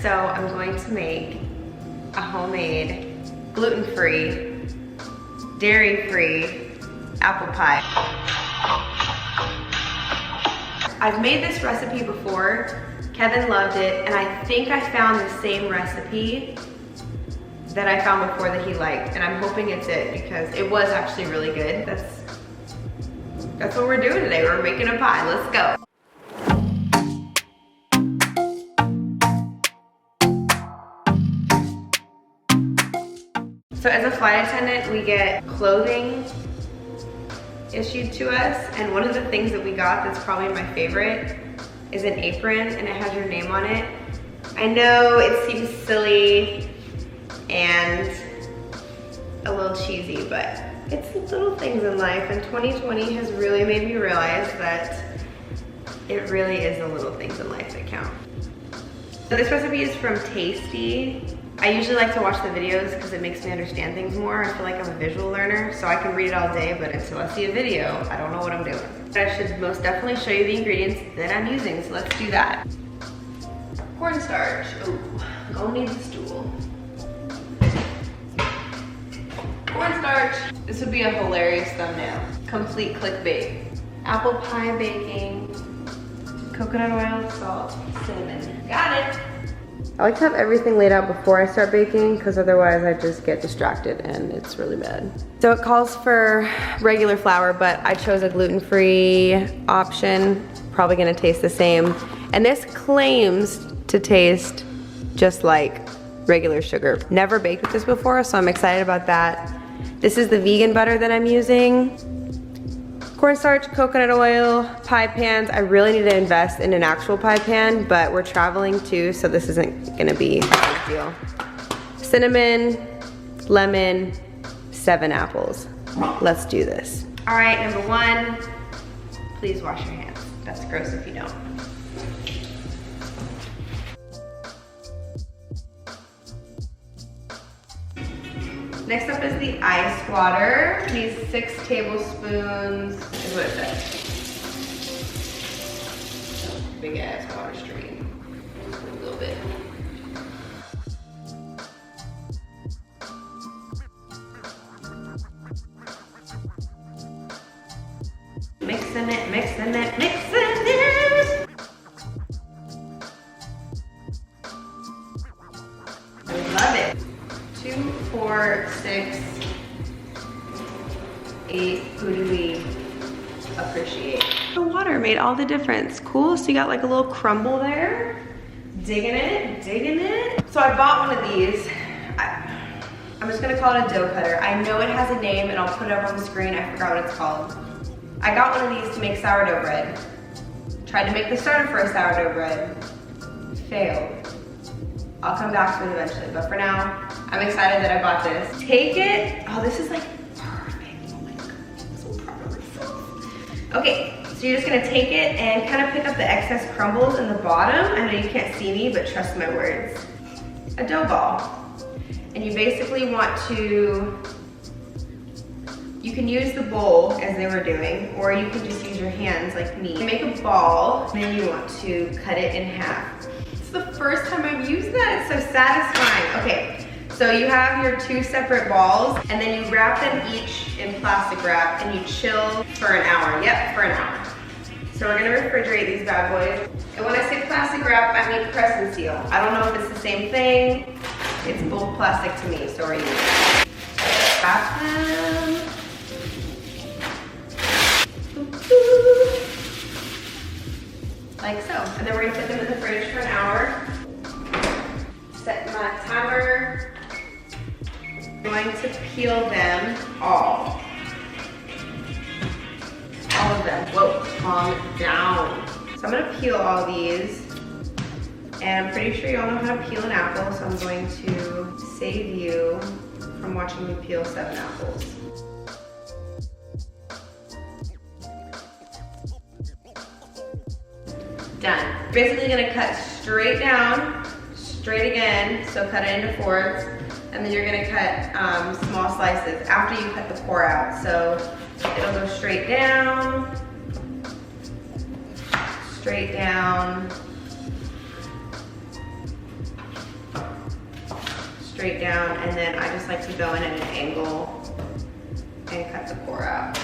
So I'm going to make a homemade, gluten-free, dairy-free apple pie. I've made this recipe before. Kevin loved it, and I think I found the same recipe that I found before that he liked, and I'm hoping it's it because it was actually really good. That's what we're doing today. We're making a pie. Let's go. So as a flight attendant, we get clothing issued to us, and one of the things that we got that's probably my favorite is an apron, and it has your name on it. I know it seems silly and a little cheesy, but it's the little things in life, and 2020 has really made me realize that it really is the little things in life that count. So this recipe is from Tasty. I usually like to watch the videos because it makes me understand things more. I feel like I'm a visual learner, so I can read it all day, but until I see a video, I don't know what I'm doing. I should most definitely show you the ingredients that I'm using, so let's do that. Cornstarch. Ooh, gonna need the stool. Cornstarch. This would be a hilarious thumbnail. Complete clickbait. Apple pie baking, coconut oil, salt, cinnamon. Got it. I like to have everything laid out before I start baking because otherwise I just get distracted and it's really bad. So it calls for regular flour, but I chose a gluten-free option. Probably gonna taste the same. And this claims to taste just like regular sugar. Never baked with this before, so I'm excited about that. This is the vegan butter that I'm using. Cornstarch, coconut oil, pie pans. I really need to invest in an actual pie pan, but we're traveling too, so this isn't gonna be a big deal. Cinnamon, lemon, 7 apples. Let's do this. All right, number 1, please wash your hands. That's gross if you don't. Next up is the ice water. These 6 tablespoons is what it says. Big ass water stream. A little bit. Mixing it, mixing it, mixing it. I love it. 2, 4, 6, 8. Who do we appreciate? The water made all the difference. Cool, so you got like a little crumble there. Digging it, digging it. So I bought one of these. I'm just gonna call it a dough cutter. I know it has a name and I'll put it up on the screen. I forgot what it's called. I got one of these to make sourdough bread. Tried to make the starter for a sourdough bread. Failed. I'll come back to it eventually, but for now, I'm excited that I bought this. Take it. Oh, this is like perfect. Oh my God, I'm so proud of myself. Okay, so you're just gonna take it and kind of pick up the excess crumbles in the bottom. I know you can't see me, but trust my words. A dough ball. And you basically want to, you can use the bowl as they were doing, or you can just use your hands like me. Make a ball, then you want to cut it in half. It's the first time I've used that, it's so satisfying. Okay, so you have your 2 separate balls, and then you wrap them each in plastic wrap, and you chill for an hour. Yep, for an hour. So we're gonna refrigerate these bad boys. And when I say plastic wrap, I mean press and seal. I don't know if it's the same thing. It's both plastic to me, so we're using it. Wrap them. Like so. And then we're gonna put them in the fridge for an hour. Set my timer. I'm going to peel them all. All of them. Whoa, calm down. So I'm gonna peel all these. And I'm pretty sure you all know how to peel an apple, so I'm going to save you from watching me peel 7 apples. Done. Basically gonna cut straight down, straight again, so cut it into 4s, and then you're gonna cut small slices after you cut the core out. So it'll go straight down, straight down, and then I just like to go in at an angle and cut the core out.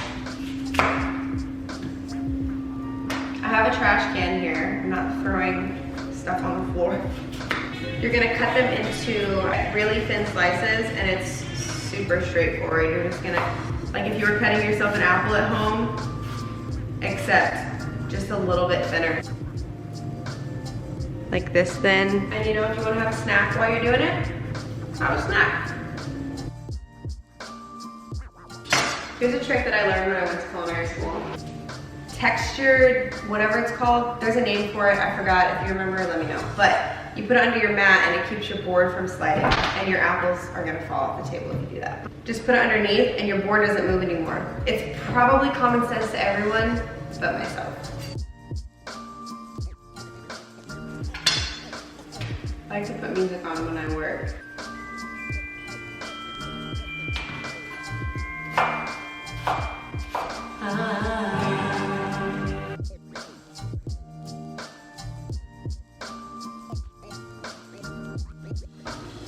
I have a trash can here. I'm not throwing stuff on the floor. You're gonna cut them into really thin slices, and it's super straightforward. You're just gonna, like if you were cutting yourself an apple at home, except just a little bit thinner. Like this thin. And you know, if you wanna have a snack while you're doing it, have a snack. Here's a trick that I learned when I went to culinary school. Textured, whatever it's called, there's a name for it, I forgot. If you remember, let me know. But you put it under your mat and it keeps your board from sliding, and your apples are gonna fall off the table if you do that. Just put it underneath and your board doesn't move anymore. It's probably common sense to everyone, but myself. I like to put music on when I work.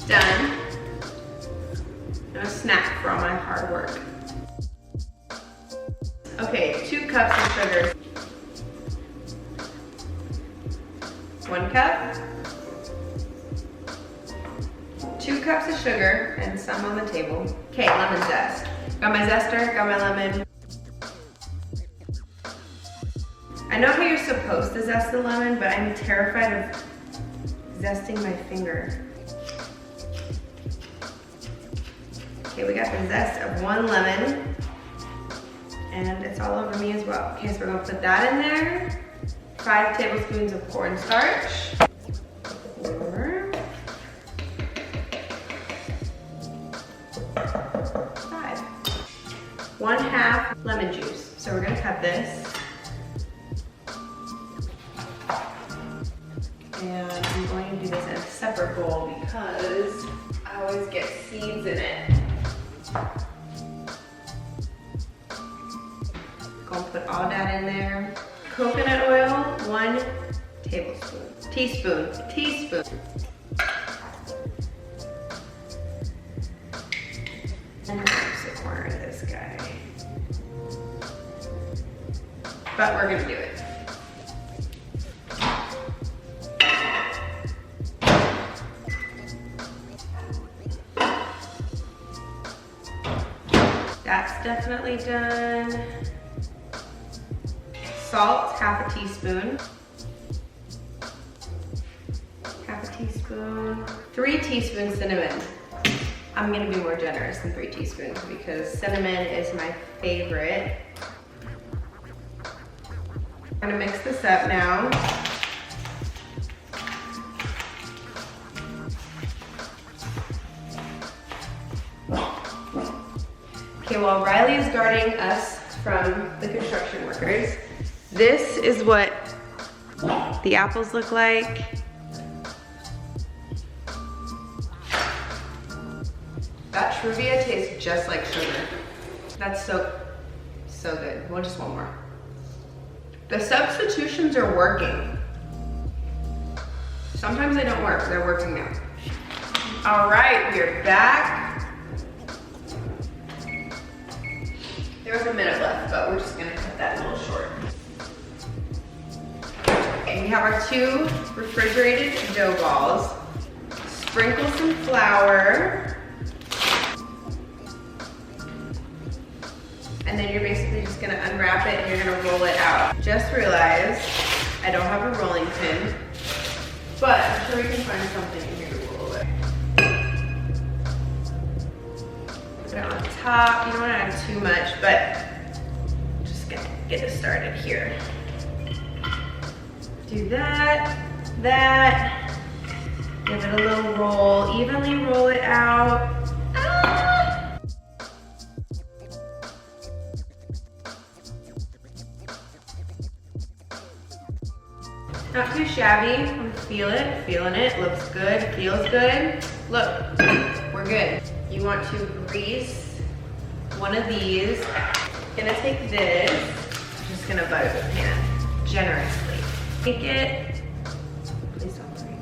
Done. And a snack for all my hard work. Okay, 2 cups of sugar. 1 cup. 2 cups of sugar and some on the table. Okay, lemon zest. Got my zester, got my lemon. I know how you're supposed to zest the lemon, but I'm terrified of zesting my finger. Okay, we got the zest of 1 lemon, and it's all over me as well. Okay, so we're gonna put that in there. 5 tablespoons of cornstarch. 5. 1/2 lemon juice. So we're gonna cut this. And I'm going to do this in a separate bowl because I always get seeds in it. Gonna put all that in there. Coconut oil, 1 tablespoon. Teaspoon. And there's the corner of this guy. But we're gonna do it. That's definitely done. Salt, 1/2 teaspoon. 1/2 teaspoon. 3 teaspoons cinnamon. I'm gonna be more generous than 3 teaspoons because cinnamon is my favorite. I'm gonna mix this up now. Okay, while Riley is guarding us from the construction workers, this is what the apples look like. That Truvia tastes just like sugar. That's so good. Well, just one more. The substitutions are working. Sometimes they don't work, they're working now. All right, we're back. There was a minute left, but we're just gonna cut that a little short. Okay, we have our 2 refrigerated dough balls. Sprinkle some flour. And then you're basically just gonna unwrap it and you're gonna roll it out. Just realized I don't have a rolling pin, but I'm sure we can find something in here to roll it. Put it on top. You don't wanna add too much, but I'm just gonna get it started here. Do that, give it a little roll, evenly roll it out. Not too shabby. I'm feeling it. Looks good, feels good. Look, we're good. You want to grease one of these. Gonna take this. I'm just gonna butter the pan generously. Take it. Please don't break.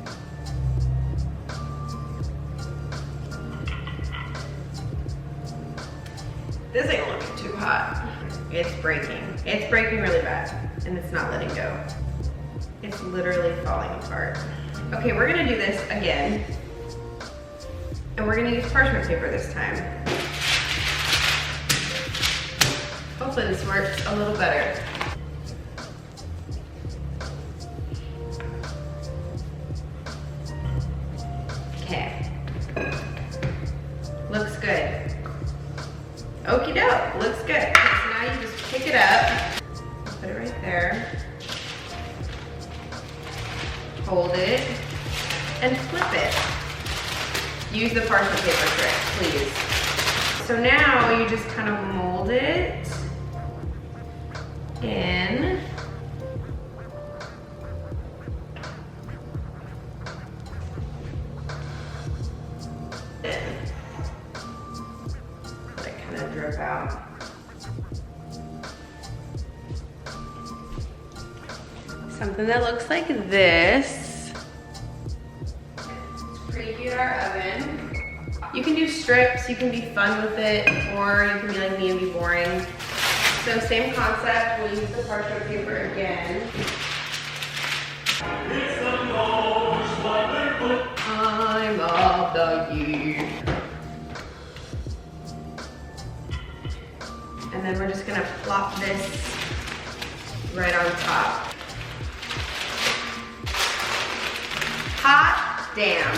This ain't looking too hot. It's breaking. It's breaking really bad, and it's not letting go. It's literally falling apart. Okay, we're gonna do this again, and we're gonna use parchment paper this time. Hopefully this works a little better. Okay. Looks good. Okie doke, looks good. Okay, so now you just pick it up, put it right there, hold it, and flip it. Use the parchment paper trick, please. So now you just kind of mold it in. Let it kind of drip out. Something that looks like this. Let's preheat our oven. You can do strips, you can be fun with it, or you can be like me and be boring. So same concept, we'll use the parchment paper again. Time of the year. And then we're just gonna plop this right on top. Hot damn.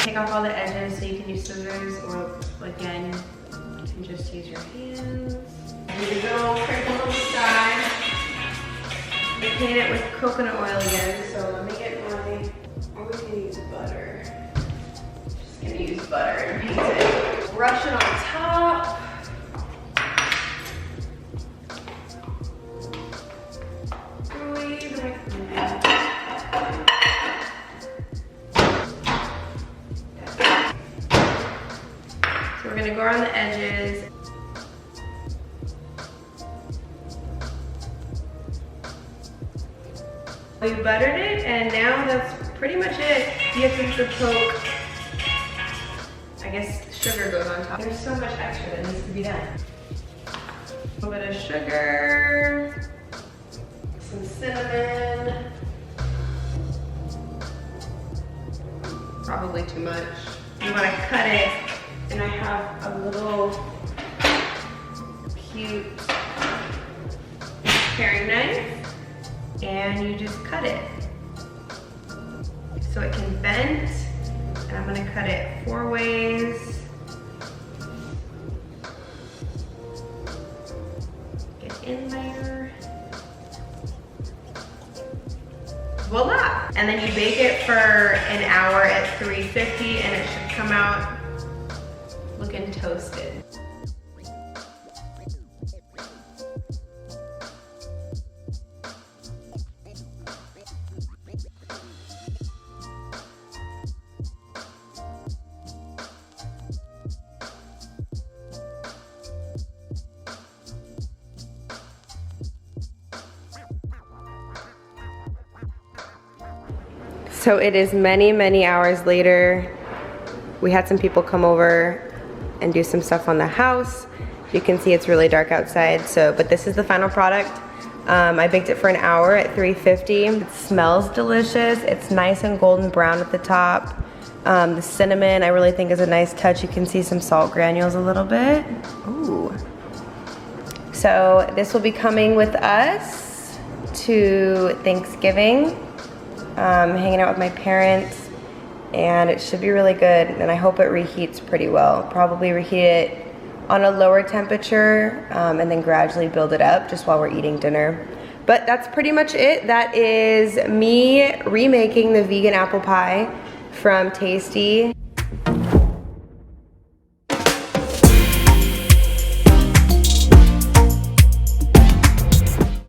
Take off all the edges so you can use scissors, or again, you can just use your hands. Here we go, crinkle on the side. I paint it with coconut oil again, so let me get my, or we can use butter. Just gonna use butter and paint it. Brush it on top. So we're gonna go around the edges. We buttered it, and now that's pretty much it. You have to poke. I guess sugar goes on top. There's so much extra that needs to be done. A little bit of sugar, some cinnamon. Probably too much. You want to cut it, and I have a little cute paring knife. And you just cut it so it can bend, and I'm gonna cut it 4 ways. Get in there. Voila! And then you bake it for an hour at 350, and it should come out looking toasted. So it is many, many hours later. We had some people come over and do some stuff on the house. You can see it's really dark outside, but this is the final product. I baked it for an hour at 350. It smells delicious. It's nice and golden brown at the top. The cinnamon I really think is a nice touch. You can see some salt granules a little bit. Ooh. So this will be coming with us to Thanksgiving. Hanging out with my parents, and it should be really good, and I hope it reheats pretty well. Probably reheat it on a lower temperature and then gradually build it up just while we're eating dinner. But that's pretty much it. That is me remaking the vegan apple pie from Tasty.